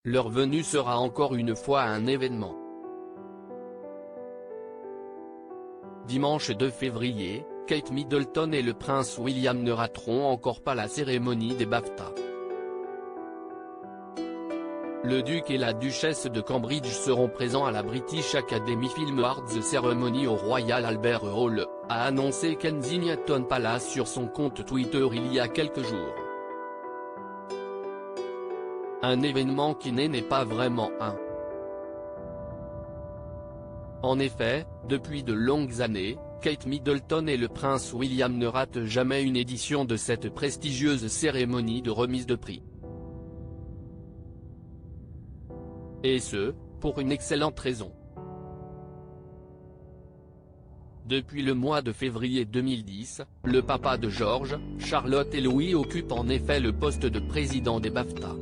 leur venue sera encore une fois un événement. Dimanche 2 février, Kate Middleton et le prince William ne rateront encore pas la cérémonie des BAFTA. Le duc et la duchesse de Cambridge seront présents à la British Academy Film Awards Ceremony au Royal Albert Hall, a annoncé Kensington Palace sur son compte Twitter il y a quelques jours. Un événement qui n'est pas vraiment un. En effet, depuis de longues années, Kate Middleton et le prince William ne ratent jamais une édition de cette prestigieuse cérémonie de remise de prix. Et ce, pour une excellente raison. Depuis le mois de février 2010, le papa de George, Charlotte et Louis occupe en effet le poste de président des BAFTA.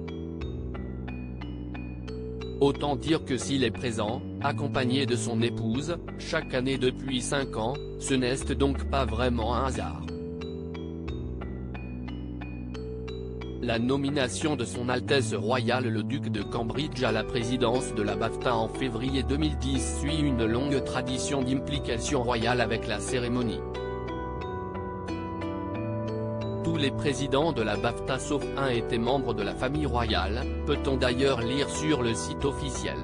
Autant dire que s'il est présent, accompagné de son épouse, chaque année depuis 5 ans, ce n'est donc pas vraiment un hasard. La nomination de Son Altesse Royale le Duc de Cambridge à la présidence de la BAFTA en février 2010 suit une longue tradition d'implication royale avec la cérémonie. Tous les présidents de la BAFTA sauf un étaient membres de la famille royale, peut-on d'ailleurs lire sur le site officiel.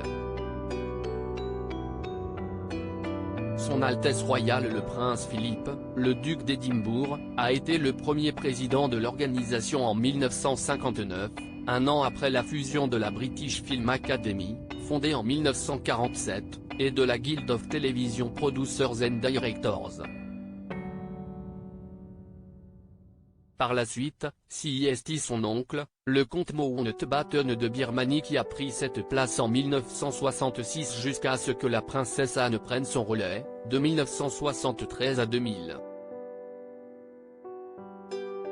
Son Altesse Royale le Prince Philippe, le duc d'Édimbourg, a été le premier président de l'organisation en 1959, un an après la fusion de la British Film Academy, fondée en 1947, et de la Guild of Television Producers and Directors. Par la suite, c'est son oncle, le comte Mountbatten de Birmanie qui a pris cette place en 1966 jusqu'à ce que la princesse Anne prenne son relais, de 1973 à 2000.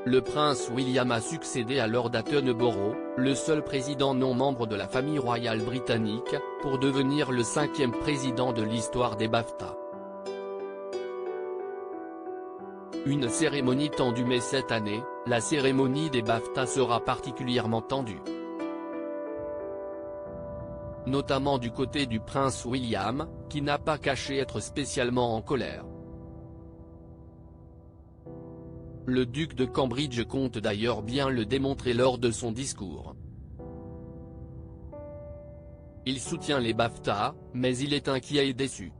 Le prince William a succédé à Lord Attenborough, le seul président non membre de la famille royale britannique, pour devenir le 5e président de l'histoire des BAFTA. Une cérémonie tendue mais cette année, la cérémonie des BAFTA sera particulièrement tendue. Notamment du côté du prince William, qui n'a pas caché être spécialement en colère. Le duc de Cambridge compte d'ailleurs bien le démontrer lors de son discours. Il soutient les BAFTA, mais il est inquiet et déçu.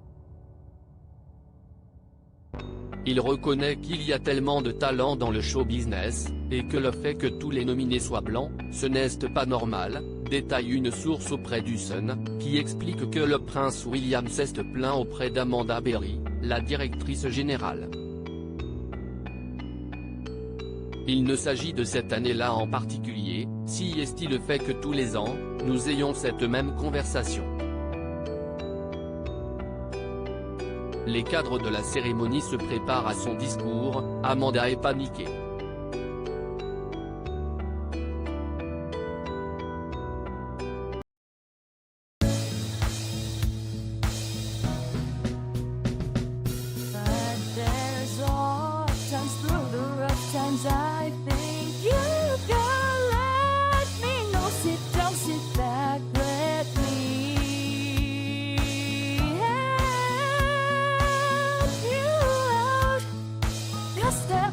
Il reconnaît qu'il y a tellement de talent dans le show business, et que le fait que tous les nominés soient blancs, ce n'est pas normal, détaille une source auprès du Sun, qui explique que le prince William s'est plaint auprès d'Amanda Berry, la directrice générale. Il ne s'agit de cette année-là en particulier, c'est le fait que tous les ans, nous ayons cette même conversation. Les cadres de la cérémonie se préparent à son discours, Amanda est paniquée. Stay